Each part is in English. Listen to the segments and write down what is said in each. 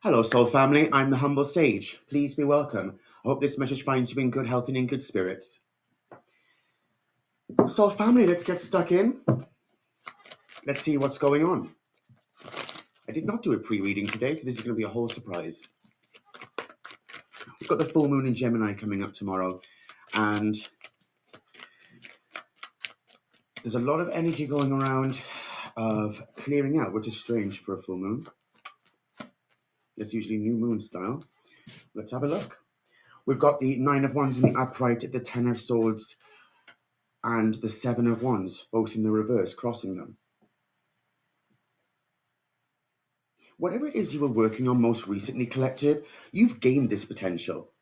Hello, Soul Family. I'm the Humble Sage. Please be welcome. I hope this message finds you in good health and in good spirits. Soul Family, let's get stuck in. Let's see what's going on. I did not do a pre-reading today, so this is going to be a whole surprise. We've got the full moon in Gemini coming up tomorrow, and there's a lot of energy going around of clearing out, which is strange for a full moon. That's usually new moon style. Let's have a look. We've got the Nine of Wands in the upright, the Ten of Swords, and the Seven of Wands, both in the reverse, crossing them. Whatever it is you were working on most recently, Collective, you've gained this potential.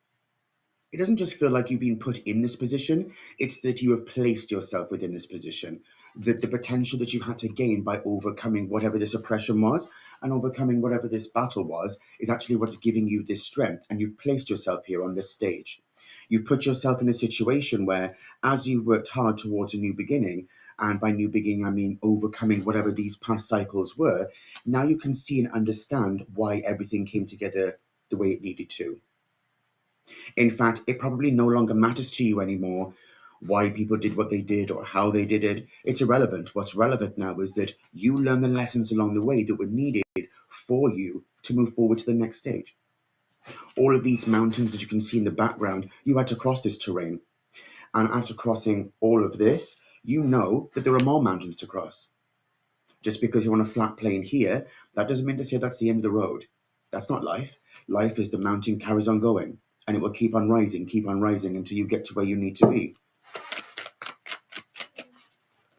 It doesn't just feel like you've been put in this position, it's that you have placed yourself within this position. That the potential that you had to gain by overcoming whatever this oppression was and overcoming whatever this battle was is actually what's giving you this strength, and you've placed yourself here on this stage. You've put yourself in a situation where, as you worked hard towards a new beginning, and by new beginning I mean overcoming whatever these past cycles were, now you can see and understand why everything came together the way it needed to. In fact, it probably no longer matters to you anymore why people did what they did or how they did it. It's irrelevant. What's relevant now is that you learn the lessons along the way that were needed for you to move forward to the next stage. All of these mountains that you can see in the background, you had to cross this terrain. And after crossing all of this, you know that there are more mountains to cross. Just because you're on a flat plane here, that doesn't mean to say that's the end of the road. That's not life. Life is the mountain carries on going, and it will keep on rising until you get to where you need to be.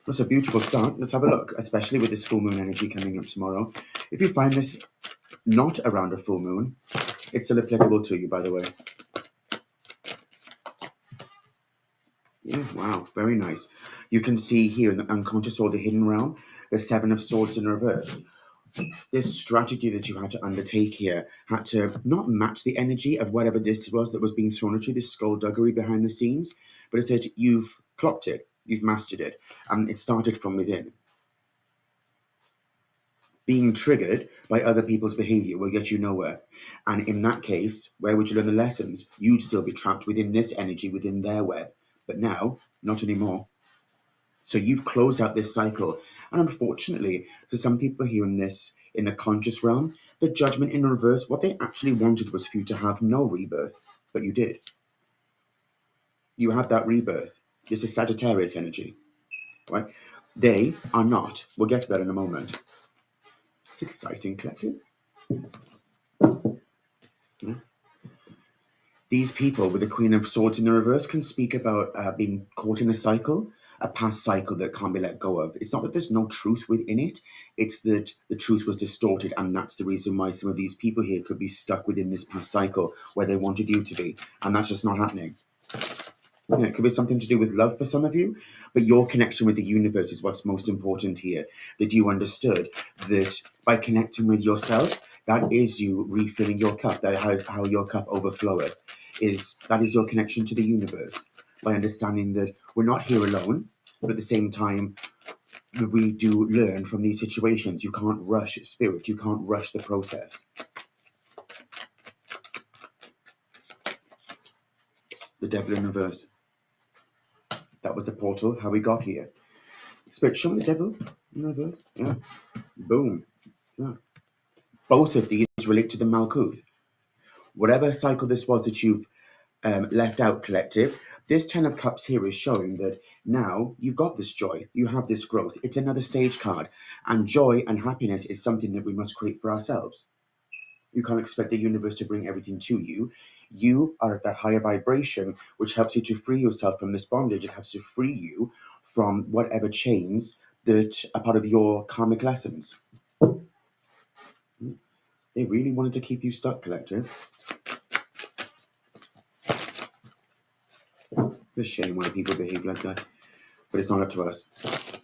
That's a beautiful start. Let's have a look, especially with this full moon energy coming up tomorrow. If you find this not around a full moon, it's still applicable to you, by the way. Yeah, wow, very nice. You can see here in the unconscious or the hidden realm, the Seven of Swords in reverse. This strategy that you had to undertake here had to not match the energy of whatever this was that was being thrown at you, this skullduggery behind the scenes, but instead you've clocked it, you've mastered it, and it started from within. Being triggered by other people's behavior will get you nowhere. And in that case, where would you learn the lessons? You'd still be trapped within this energy, within their web. But now, not anymore. So you've closed out this cycle. And unfortunately, for some people here in the conscious realm, the judgment in reverse, what they actually wanted was for you to have no rebirth. But you did. You had that rebirth. This is Sagittarius energy. Right? They are not. We'll get to that in a moment. It's exciting, Collective. Yeah. These people with the Queen of Swords in the reverse can speak about being caught in a cycle, a past cycle that can't be let go of. It's not that there's no truth within it, it's that the truth was distorted, and that's the reason why some of these people here could be stuck within this past cycle where they wanted you to be, and that's just not happening. Yeah, it could be something to do with love for some of you, but your connection with the universe is what's most important here. That you understood that by connecting with yourself, that is you refilling your cup. That is how your cup overfloweth. That is your connection to the universe. By understanding that we're not here alone, but at the same time, we do learn from these situations. You can't rush spirit. You can't rush the process. The Devil in reverse. That was the portal, how we got here. Spirit, show me the Devil in reverse. Yeah. Boom. Yeah. Both of these relate to the Malkuth. Whatever cycle this was that you've left out, Collective, this Ten of Cups here is showing that now you've got this joy, you have this growth. It's another stage card. And joy and happiness is something that we must create for ourselves. You can't expect the universe to bring everything to you. You are at that higher vibration, which helps you to free yourself from this bondage. It helps to free you from whatever chains that are part of your karmic lessons. They really wanted to keep you stuck, Collective. It's a shame why people behave like that. But it's not up to us.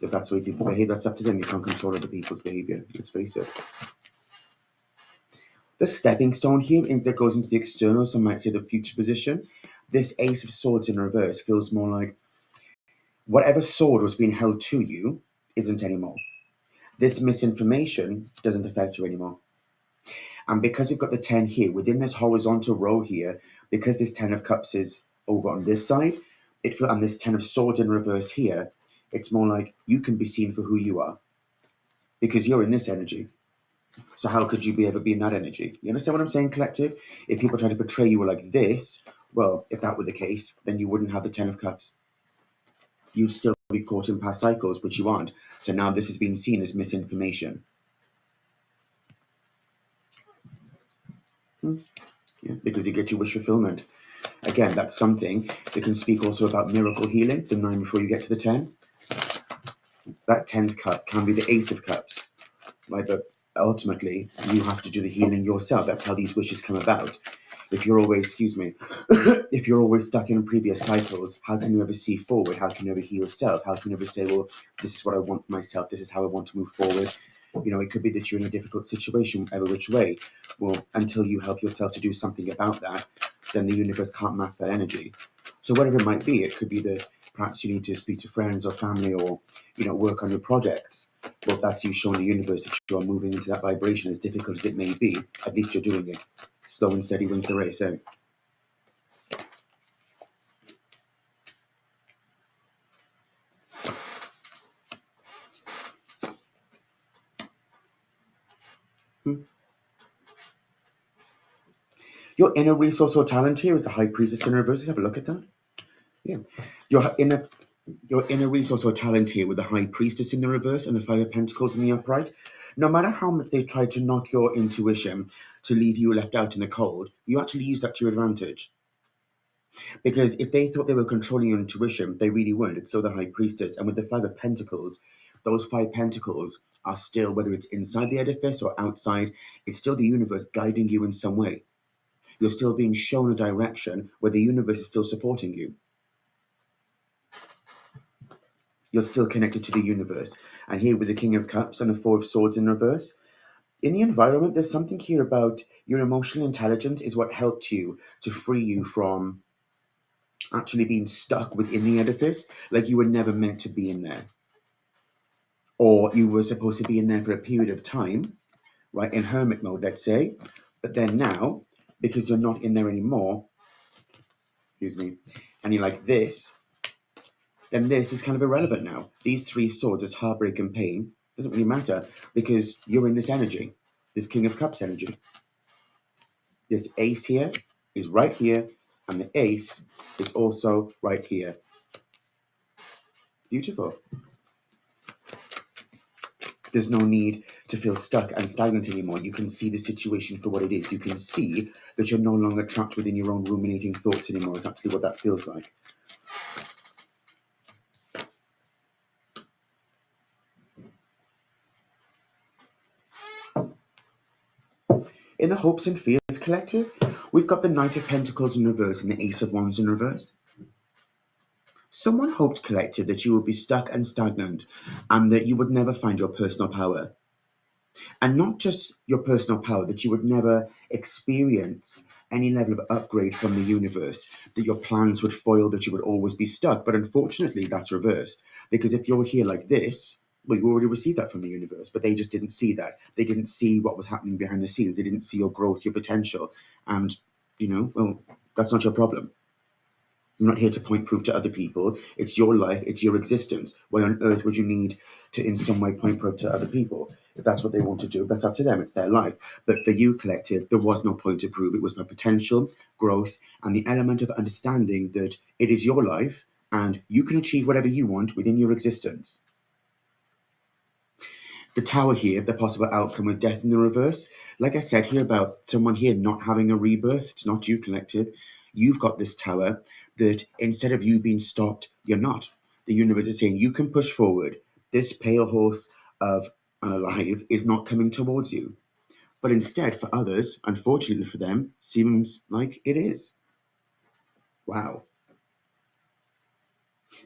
If that's the way people behave, that's up to them. You can't control other people's behavior. Let's face it. The stepping stone here that goes into the external, some might say the future position. This Ace of Swords in reverse feels more like whatever sword was being held to you isn't anymore. This misinformation doesn't affect you anymore. And because we've got the 10 here, within this horizontal row here, because this 10 of cups is over on this side, and this 10 of swords in reverse here, it's more like you can be seen for who you are because you're in this energy. So how could you ever be in that energy? You understand what I'm saying, collective? If people try to portray you like this, well, if that were the case, then you wouldn't have the 10 of cups. You'd still be caught in past cycles, but you aren't. So now this has been seen as misinformation. Yeah, because you get your wish fulfillment. Again, that's something that can speak also about miracle healing, the 9 before you get to the 10. That 10th cup can be the Ace of Cups, right? But ultimately, you have to do the healing yourself. That's how these wishes come about. If you're always, if you're always stuck in previous cycles, how can you ever see forward? How can you ever heal yourself? How can you ever say, well, this is what I want for myself. This is how I want to move forward. It could be that you're in a difficult situation, whatever which way. Well, until you help yourself to do something about that, then the universe can't match that energy. So whatever it might be, it could be that perhaps you need to speak to friends or family or, work on your projects. Well, that's you showing the universe that you are moving into that vibration, as difficult as it may be. At least you're doing it. Slow and steady wins the race, eh? Your inner resource or talent here is the High Priestess in reverse. Let's have a look at that. Yeah. Your inner resource or talent here with the High Priestess in the reverse and the Five of Pentacles in the upright. No matter how much they try to knock your intuition to leave you left out in the cold, you actually use that to your advantage. Because if they thought they were controlling your intuition, they really weren't. It's still the High Priestess. And with the Five of Pentacles, those 5 pentacles are still, whether it's inside the edifice or outside, it's still the universe guiding you in some way. You're still being shown a direction where the universe is still supporting you. You're still connected to the universe. And here with the King of Cups and the Four of Swords in reverse, in the environment, there's something here about your emotional intelligence is what helped you to free you from actually being stuck within the edifice, like you were never meant to be in there. Or you were supposed to be in there for a period of time, right, in hermit mode, let's say. But then now, because you're not in there anymore, and you're like this, then this is kind of irrelevant now. These 3 swords, this heartbreak and pain, doesn't really matter because you're in this energy, this King of Cups energy. This ace here is right here, and the ace is also right here. Beautiful. There's no need to feel stuck and stagnant anymore. You can see the situation for what it is. You can see that you're no longer trapped within your own ruminating thoughts anymore. It's actually what that feels like. In the Hopes and Fears Collective, we've got the Knight of Pentacles in reverse and the Ace of Wands in reverse. Someone hoped, collective, that you would be stuck and stagnant and that you would never find your personal power. And not just your personal power, that you would never experience any level of upgrade from the universe, that your plans would foil, that you would always be stuck. But unfortunately, that's reversed. Because if you're here like this, well, you already received that from the universe, but they just didn't see that. They didn't see what was happening behind the scenes. They didn't see your growth, your potential. And, well, that's not your problem. I'm not here to point proof to other people. It's your life. It's your existence. Why on earth would you need to, in some way, point proof to other people? If that's what they want to do, that's up to them. It's their life. But for you, collective, there was no point to prove. It was my potential, growth, and the element of understanding that it is your life and you can achieve whatever you want within your existence. The Tower here, the possible outcome with death in the reverse. Like I said here about someone here not having a rebirth, it's not you, collective. You've got this Tower that instead of you being stopped, you're not. The universe is saying you can push forward. This pale horse of unalive is not coming towards you. But instead, for others, unfortunately for them, seems like it is. Wow.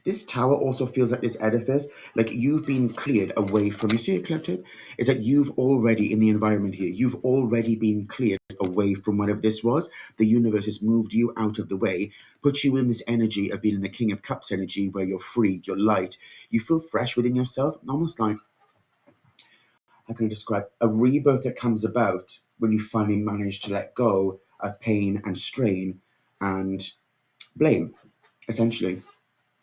This tower also feels like this edifice, like you've been cleared away from, you see it, collective? Is that you've already, in the environment here, you've already been cleared away from whatever this was. The universe has moved you out of the way, put you in this energy of being in the King of Cups energy where you're free, you're light, you feel fresh within yourself, almost like, how can I describe, a rebirth that comes about when you finally manage to let go of pain and strain and blame, essentially.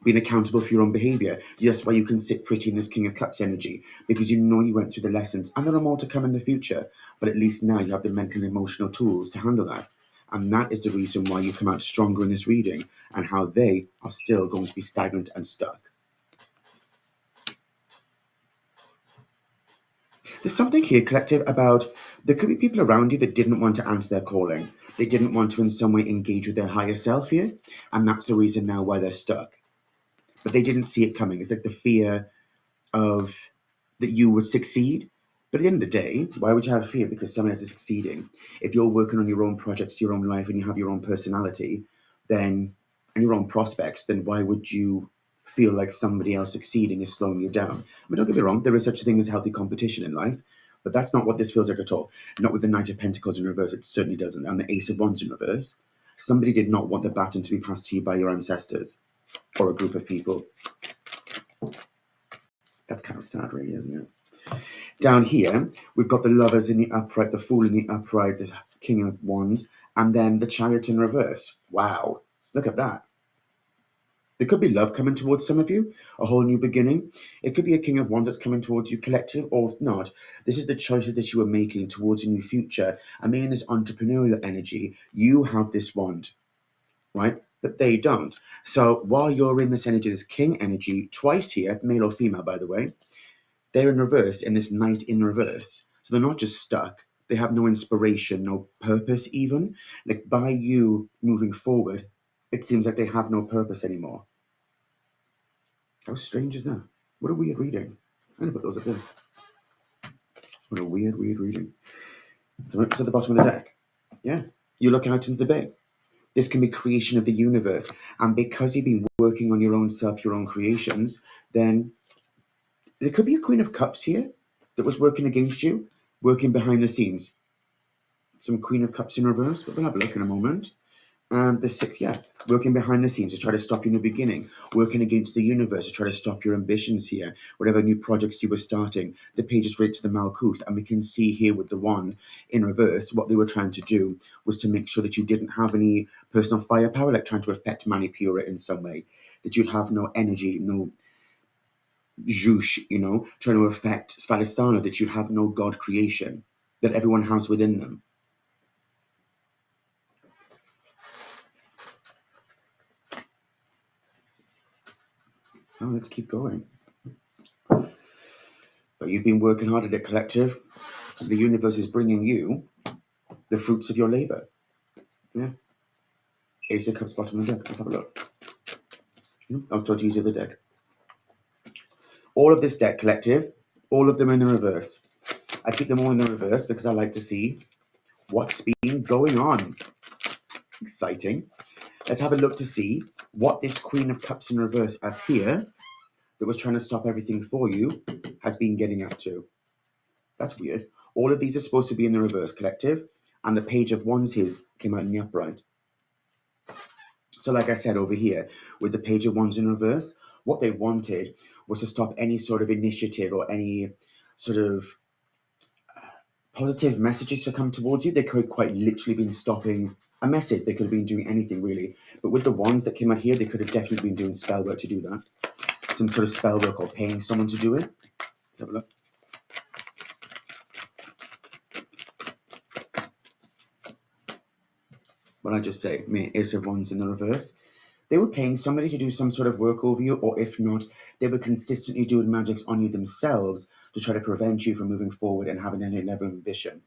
Being accountable for your own behavior. That's why you can sit pretty in this King of Cups energy, because you know you went through the lessons and there are more to come in the future. But at least now you have the mental and emotional tools to handle that. And that is the reason why you come out stronger in this reading and how they are still going to be stagnant and stuck. There's something here, collective, about there could be people around you that didn't want to answer their calling. They didn't want to in some way engage with their higher self here. And that's the reason now why they're stuck. But they didn't see it coming. It's like the fear of that you would succeed. But at the end of the day, why would you have fear because someone else is succeeding? If you're working on your own projects, your own life, and you have your own personality, then and your own prospects, then why would you feel like somebody else succeeding is slowing you down? I mean, don't get me wrong, there is such a thing as healthy competition in life, but that's not what this feels like at all. Not with the Knight of Pentacles in reverse, it certainly doesn't, and the Ace of Wands in reverse. Somebody did not want the baton to be passed to you by your ancestors or a group of people. That's kind of sad, really, isn't it? Down here, we've got the Lovers in the upright, the Fool in the upright, the King of Wands, and then the Chariot in reverse. Wow, look at that. There could be love coming towards some of you, a whole new beginning. It could be a King of Wands that's coming towards you, collective, or if not, this is the choices that you are making towards a new future. I mean, in this entrepreneurial energy, you have this wand, right? But they don't. So while you're in this energy, this King energy, twice here, male or female, by the way, they're in reverse in this Knight in reverse. So they're not just stuck. They have no inspiration, no purpose even. Like by you moving forward, it seems like they have no purpose anymore. How strange is that? What a weird reading. I'm going to put those up there. What a weird reading. So it's at the bottom of the deck. Yeah. You look out into the bay. This can be creation of the universe. And because you've been working on your own self, your own creations, then there could be a Queen of Cups here that was working against you, working behind the scenes. Some Queen of Cups in reverse, but we'll have a look in a moment. And the sixth, yeah, working behind the scenes to try to stop you in the beginning, working against the universe to try to stop your ambitions here, whatever new projects you were starting. The page is right to the Malkuth, and we can see here with the wand in reverse, what they were trying to do was to make sure that you didn't have any personal firepower, like trying to affect Manipura in some way, that you'd have no energy, no Jush, trying to affect Svadhisthana, that you have no God creation, that everyone has within them. Oh, let's keep going. But you've been working hard at it, collective. So the universe is bringing you the fruits of your labor. Yeah. Ace of Cups, bottom of the deck. Let's have a look. I was told to use the other deck. All of this deck, collective, all of them in the reverse. I keep them all in the reverse because I like to see what's been going on. Exciting. Let's have a look to see what this Queen of Cups in reverse up here that was trying to stop everything for you has been getting up to. That's weird. All of these are supposed to be in the reverse, collective, and the Page of Wands here came out in the upright. So like I said over here, with the Page of Wands in reverse, what they wanted was to stop any sort of initiative or any sort of positive messages to come towards you. They could quite literally been stopping a message. They could have been doing anything really. But with the wands that came out here, they could have definitely been doing spell work to do that. Some sort of spell work or paying someone to do it. Let's have a look. What I just say, Ace of Wands in the reverse. They were paying somebody to do some sort of work over you, or if not, they were consistently doing magics on you themselves to try to prevent you from moving forward and having any level of ambition.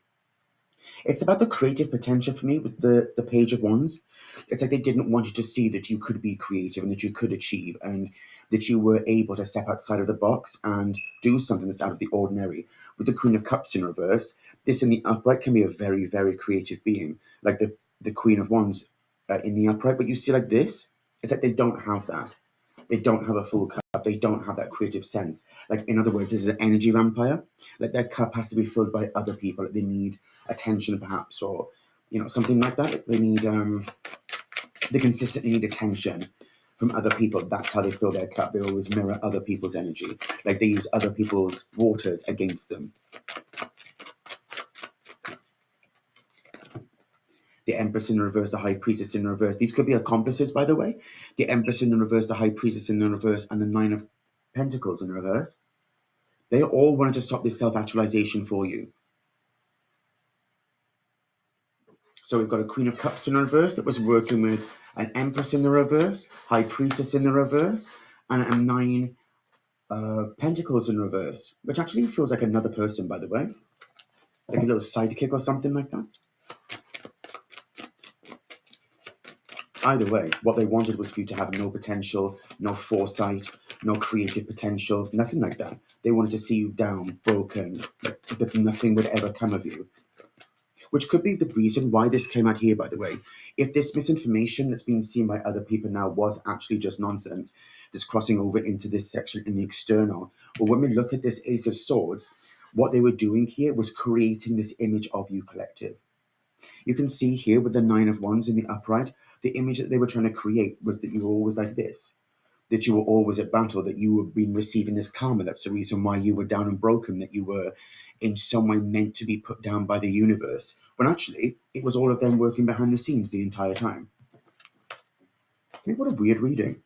It's about the creative potential for me with the Page of Wands. It's like they didn't want you to see that you could be creative and that you could achieve and that you were able to step outside of the box and do something that's out of the ordinary. With the Queen of Cups in reverse, this in the upright can be a very, very creative being, like the Queen of Wands in the upright. But you see like this, it's like they don't have that. They don't have a full cup. They don't have that creative sense. Like, in other words, this is an energy vampire. Like, their cup has to be filled by other people. Like, they need attention, perhaps, or, something like that. They need, they consistently need attention from other people. That's how they fill their cup. They always mirror other people's energy. Like they use other people's waters against them. The Empress in reverse, the High Priestess in reverse. These could be accomplices, by the way. The Empress in the reverse, the High Priestess in the reverse, and the Nine of Pentacles in reverse. They all wanted to stop this self-actualization for you. So we've got a Queen of Cups in reverse that was working with an Empress in the reverse, High Priestess in the reverse, and a Nine of Pentacles in reverse, which actually feels like another person, by the way. Like a little sidekick or something like that. Either way, what they wanted was for you to have no potential, no foresight, no creative potential, nothing like that. They wanted to see you down, broken, but nothing would ever come of you. Which could be the reason why this came out here, by the way. If this misinformation that's being seen by other people now was actually just nonsense, that's crossing over into this section in the external, well, when we look at this Ace of Swords, what they were doing here was creating this image of you, collective. You can see here with the Nine of Wands in the upright, the image that they were trying to create was that you were always like this, that you were always at battle, that you were being receiving this karma. That's the reason why you were down and broken, that you were in some way meant to be put down by the universe. When actually, it was all of them working behind the scenes the entire time. I think what a weird reading.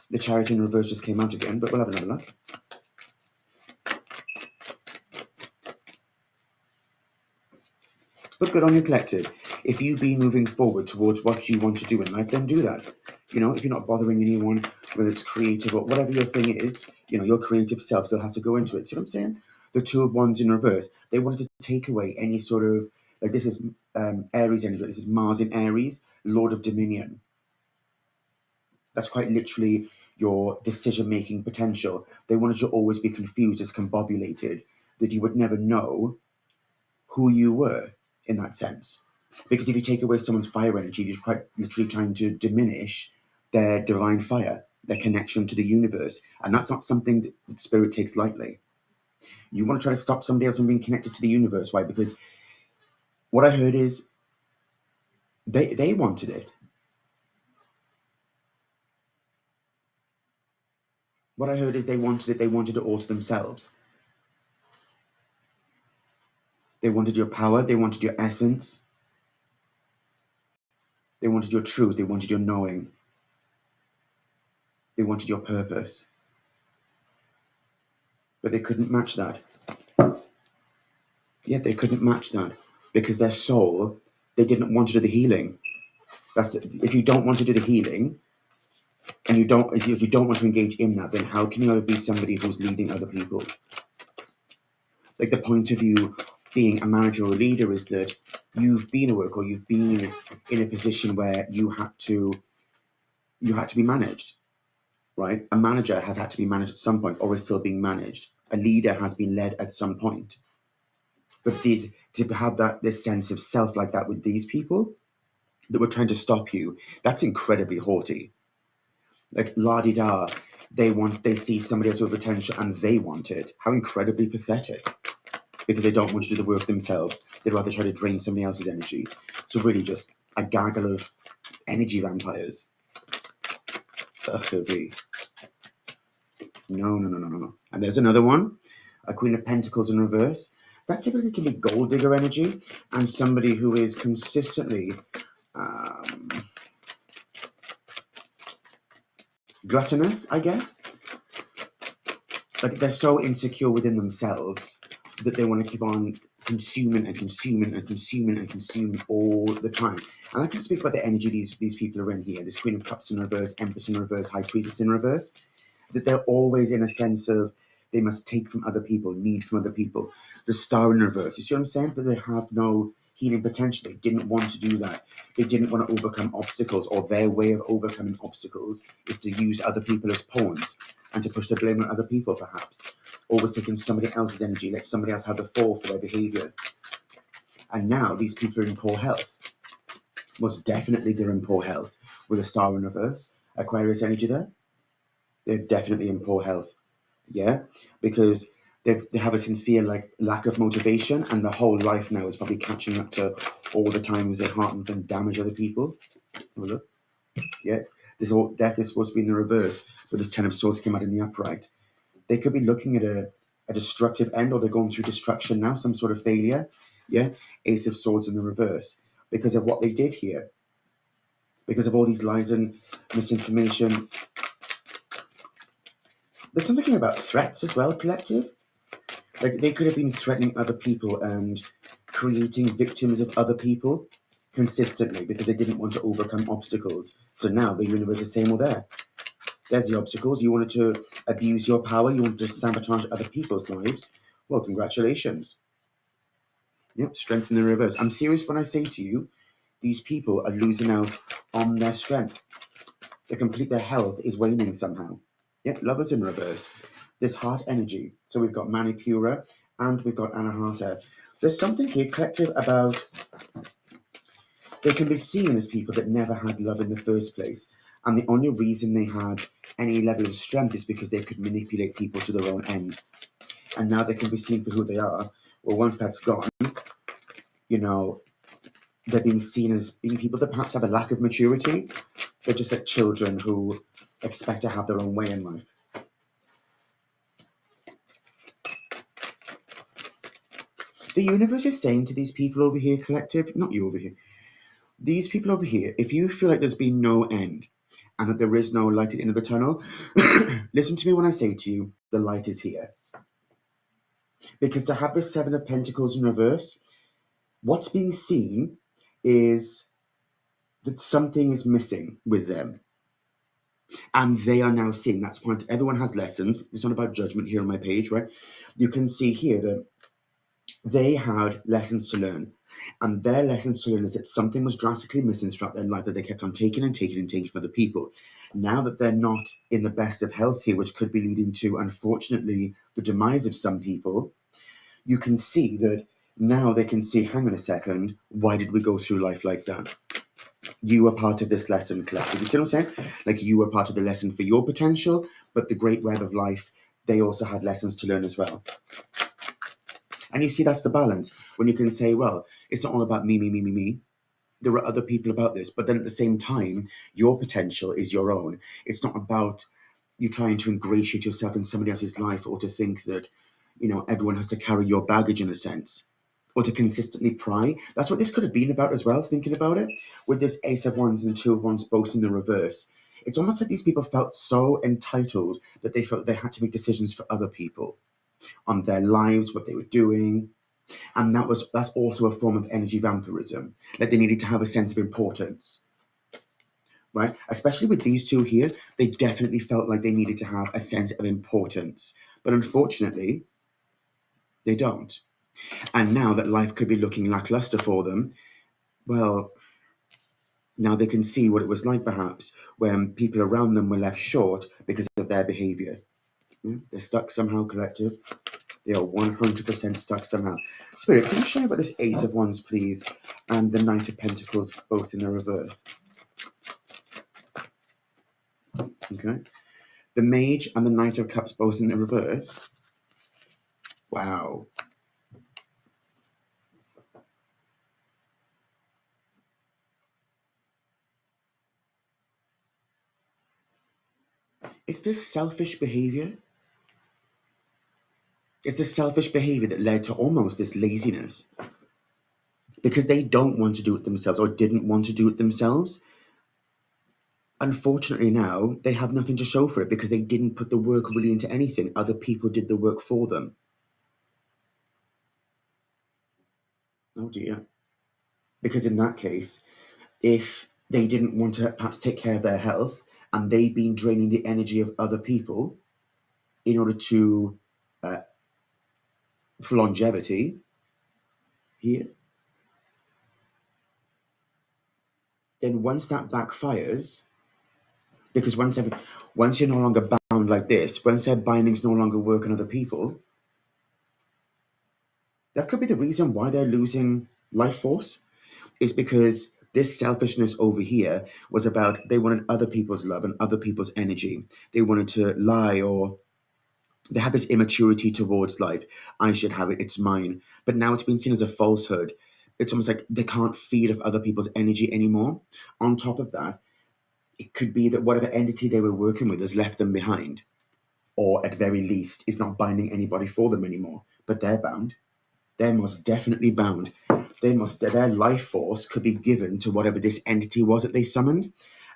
The Chariot in reverse just came out again, but we'll have another look. But good on you, collective. If you be moving forward towards what you want to do in life, then do that. You know, if you're not bothering anyone, whether it's creative or whatever your thing is, you know, your creative self still has to go into it. See what I'm saying? The Two of Wands in reverse. They wanted to take away any sort of, like this is Aries energy. This is Mars in Aries, Lord of Dominion. That's quite literally your decision-making potential. They wanted you to always be confused, discombobulated, that you would never know who you were in that sense. Because if you take away someone's fire energy, you're quite literally trying to diminish their divine fire, their connection to the universe. And that's not something that spirit takes lightly. You want to try to stop somebody else from being connected to the universe. Why? Because what I heard is they wanted it. What I heard is they wanted it. They wanted it all to themselves. They wanted your power. They wanted your essence. They wanted your truth. They wanted your knowing. They wanted your purpose. But they couldn't match that. Yeah, they couldn't match that because their soul, they didn't want to do the healing. If you don't want to do the healing, and if you don't want to engage in that, then how can you ever be somebody who's leading other people? Like the point of you being a manager or a leader is that you've been at work or you've been in a position where you had to be managed, right? A manager has had to be managed at some point or is still being managed. A leader has been led at some point. But to have this sense of self like that with these people that were trying to stop you, that's incredibly haughty. Like la-di-da, they see somebody else with potential and they want it. How incredibly pathetic. Because they don't want to do the work themselves. They'd rather try to drain somebody else's energy. So really just a gaggle of energy vampires. No. And there's another one, a Queen of Pentacles in reverse. That typically can be gold digger energy and somebody who is consistently gluttonous, I guess. Like they're so insecure within themselves that they want to keep on consuming and consuming and consuming and consuming all the time. And I can speak about the energy these people are in here. This Queen of Cups in reverse, Empress in reverse, High Priestess in reverse. That they're always in a sense of they must take from other people, need from other people. The Star in reverse. You see what I'm saying? That they have no healing potential. They didn't want to do that. They didn't want to overcome obstacles, or their way of overcoming obstacles is to use other people as pawns and to push the blame on other people, perhaps. Always taking somebody else's energy, let somebody else have the fall for their behavior. And now these people are in poor health. Most definitely they're in poor health with a Star in reverse. Aquarius energy there. They're definitely in poor health. Yeah? Because they have a sincere lack of motivation, and the whole life now is probably catching up to all the times they harmed and damaged other people. Have a look. Yeah. This whole deck is supposed to be in the reverse, but this Ten of Swords came out in the upright. They could be looking at a destructive end, or they're going through destruction now, some sort of failure. Yeah, Ace of Swords in the reverse because of what they did here, because of all these lies and misinformation. There's something here about threats as well, collective. Like they could have been threatening other people and creating victims of other people consistently because they didn't want to overcome obstacles. So now the universe is saying, well, there's the obstacles. You wanted to abuse your power. You wanted to sabotage other people's lives. Well, congratulations. Yep, strength in the reverse. I'm serious when I say to you, these people are losing out on their strength. Their health is waning somehow. Yep, lovers in reverse. This heart energy. So we've got Manipura and we've got Anahata. There's something here, collective, about they can be seen as people that never had love in the first place. And the only reason they had any level of strength is because they could manipulate people to their own end. And now they can be seen for who they are. Well, once that's gone, you know, they're being seen as being people that perhaps have a lack of maturity. They're just like children who expect to have their own way in life. The universe is saying to these people over here, collective, not you over here, these people over here, if you feel like there's been no end and that there is no light at the end of the tunnel, listen to me when I say to you, the light is here. Because to have the Seven of Pentacles in reverse, what's being seen is that something is missing with them. And they are now seeing that's point. Everyone has lessons. It's not about judgment here on my page, right? You can see here that they had lessons to learn. And their lessons to learn is that something was drastically missing throughout their life that they kept on taking and taking and taking for the people. Now that they're not in the best of health here, which could be leading to, unfortunately, the demise of some people, you can see that now they can see, hang on a second, why did we go through life like that? You were part of this lesson, collective. You see what I'm saying? Like you were part of the lesson for your potential, but the great web of life, they also had lessons to learn as well. And you see, that's the balance. When you can say, well, it's not all about me, me, me, me, me. There are other people about this. But then at the same time, your potential is your own. It's not about you trying to ingratiate yourself in somebody else's life or to think that, you know, everyone has to carry your baggage in a sense or to consistently pry. That's what this could have been about as well, thinking about it. With this Ace of Wands and Two of Wands both in the reverse. It's almost like these people felt so entitled that they felt they had to make decisions for other people on their lives, what they were doing. And that's also a form of energy vampirism. Like they needed to have a sense of importance. Right? Especially with these two here, they definitely felt like they needed to have a sense of importance. But unfortunately, they don't. And now that life could be looking lackluster for them, well, now they can see what it was like perhaps when people around them were left short because of their behavior. Yeah, they're stuck somehow, collective. They are 100% stuck somehow. Spirit, can you show me about this Ace of Wands, please, and the Knight of Pentacles, both in the reverse? Okay. The Mage and the Knight of Cups, both in the reverse. Wow. It's this selfish behavior. It's this selfish behavior that led to almost this laziness. Because they don't want to do it themselves or didn't want to do it themselves. Unfortunately now, they have nothing to show for it because they didn't put the work really into anything. Other people did the work for them. Oh dear. Because in that case, if they didn't want to perhaps take care of their health and they've been draining the energy of other people in order to, for longevity here, then once that backfires, because once you're no longer bound like this, once their bindings no longer work on other people, that could be the reason why they're losing life force, is because this selfishness over here was about they wanted other people's love and other people's energy. They wanted to lie, or they had this immaturity towards life. I should have it, it's mine. But now it's been seen as a falsehood. It's almost like they can't feed off other people's energy anymore. On top of that, It could be that whatever entity they were working with has left them behind, or at very least is not binding anybody for them anymore. But they're bound. They're most definitely bound. Their life force could be given to whatever this entity was that they summoned.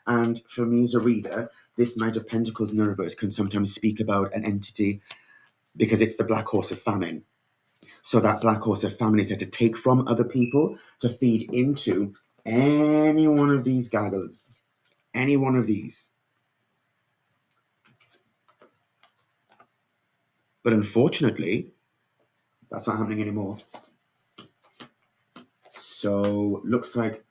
And for me as a reader, this Knight of Pentacles in the reverse can sometimes speak about an entity because it's the Black Horse of Famine. So that Black Horse of Famine is there to take from other people to feed into any one of these gaggles. Any one of these. But unfortunately, that's not happening anymore. So looks like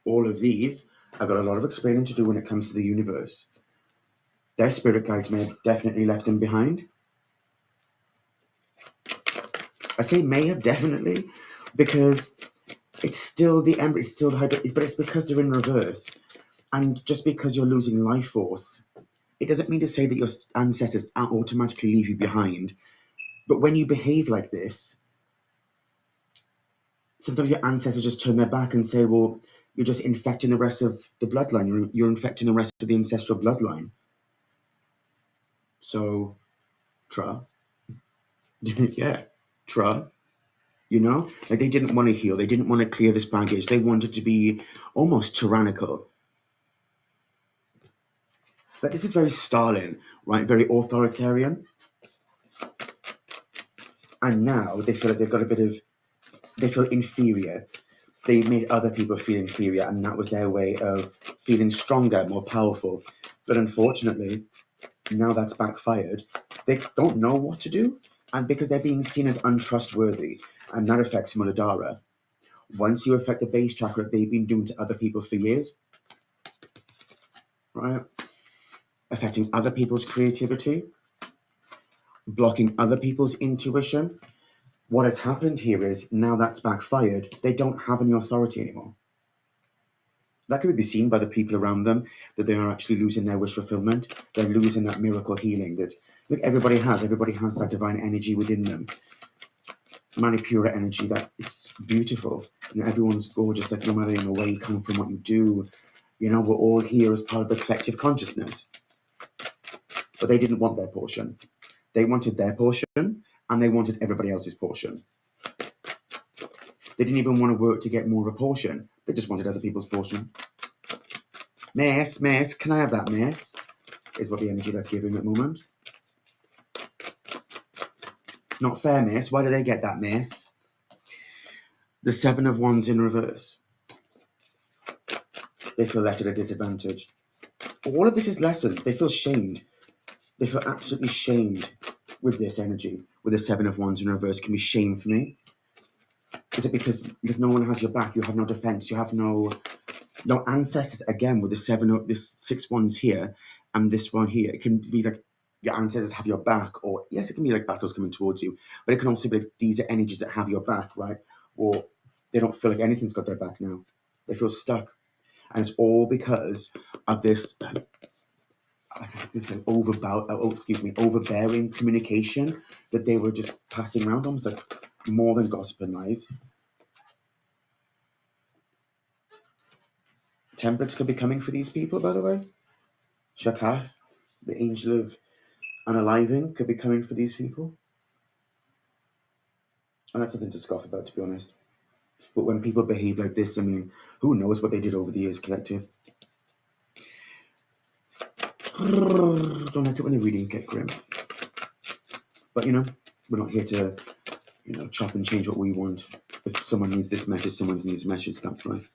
all of these have got a lot of explaining to do when it comes to the universe. Their spirit guides may have definitely left them behind. I say may have definitely because it's still the Ember, it's still the Hydra, but it's because they're in reverse. And just because you're losing life force, it doesn't mean to say that your ancestors automatically leave you behind. But when you behave like this, sometimes your ancestors just turn their back and say, well, you're just infecting the rest of the bloodline. You're infecting the rest of the ancestral bloodline. So, Tra. Yeah, Tra. You know? Like they didn't want to heal. They didn't want to clear this baggage. They wanted to be almost tyrannical. But this is very Stalin, right? Very authoritarian. And now they feel like they've got a bit of, they feel inferior. They made other people feel inferior, and that was their way of feeling stronger, more powerful. But unfortunately, now that's backfired. They don't know what to do, and because they're being seen as untrustworthy, and that affects Muladhara. Once you affect the base chakra, they've been doing to other people for years, right? Affecting other people's creativity, blocking other people's intuition. What has happened here is now that's backfired. They don't have any authority anymore. That could be seen by the people around them, that they are actually losing their wish fulfillment. They're losing that miracle healing that look, everybody has. Everybody has that divine energy within them. Manipura energy, that it's beautiful. You know, everyone's gorgeous, like no matter where you come from, what you do. You know, we're all here as part of the collective consciousness. But they didn't want their portion. They wanted their portion, and they wanted everybody else's portion. They didn't even want to work to get more of a portion. They just wanted other people's portion. Miss, can I have that, miss? Is what the energy that's giving at the moment. Not fair, miss. Why do they get that, miss? The Seven of Wands in reverse. They feel left at a disadvantage. All of this is lessened. They feel shamed. They feel absolutely shamed with this energy. With the Seven of Wands in reverse, can be shame for me. Is it because if no one has your back, you have no defense, you have no ancestors? Again, with the this 6 wands here and this one here, it can be like your ancestors have your back, or yes, it can be like battles coming towards you, but it can also be like these are energies that have your back, right? Or they don't feel like anything's got their back now. They feel stuck, and it's all because of this. Overbearing communication that they were just passing around, almost like more than gossip and lies. Temperance could be coming for these people, by the way. Shakath, the angel of unaliving, could be coming for these people. And that's something to scoff about, to be honest. But when people behave like this, I mean, who knows what they did over the years, collective. Don't like it when the readings get grim. But, you know, we're not here to, chop and change what we want. If someone needs this message, someone needs this message, that's life.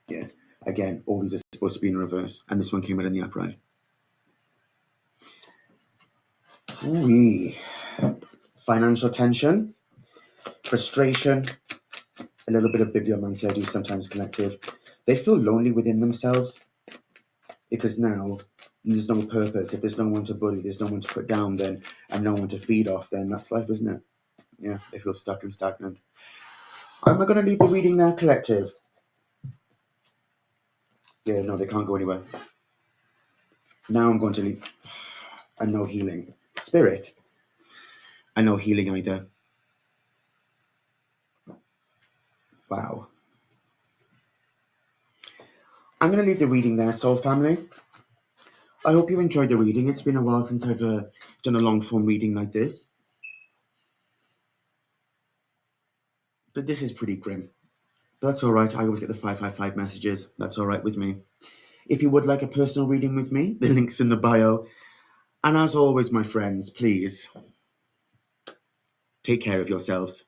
Yeah. Again, all these are supposed to be in reverse, and this one came out in the upright. Financial tension, frustration, a little bit of bibliomancy I do sometimes, collective. They feel lonely within themselves because now there's no purpose. If there's no one to bully, there's no one to put down, then, and no one to feed off, then that's life, isn't it? Yeah, they feel stuck and stagnant. Am I going to leave the reading there, collective? Yeah, no, they can't go anywhere. Now I'm going to leave. And no healing. Spirit. And no healing either. Wow. I'm going to leave the reading there, Soul Family. I hope you enjoyed the reading. It's been a while since I've done a long form reading like this. But this is pretty grim. That's all right. I always get the 555 messages. That's all right with me. If you would like a personal reading with me, the link's in the bio. And as always, my friends, please take care of yourselves.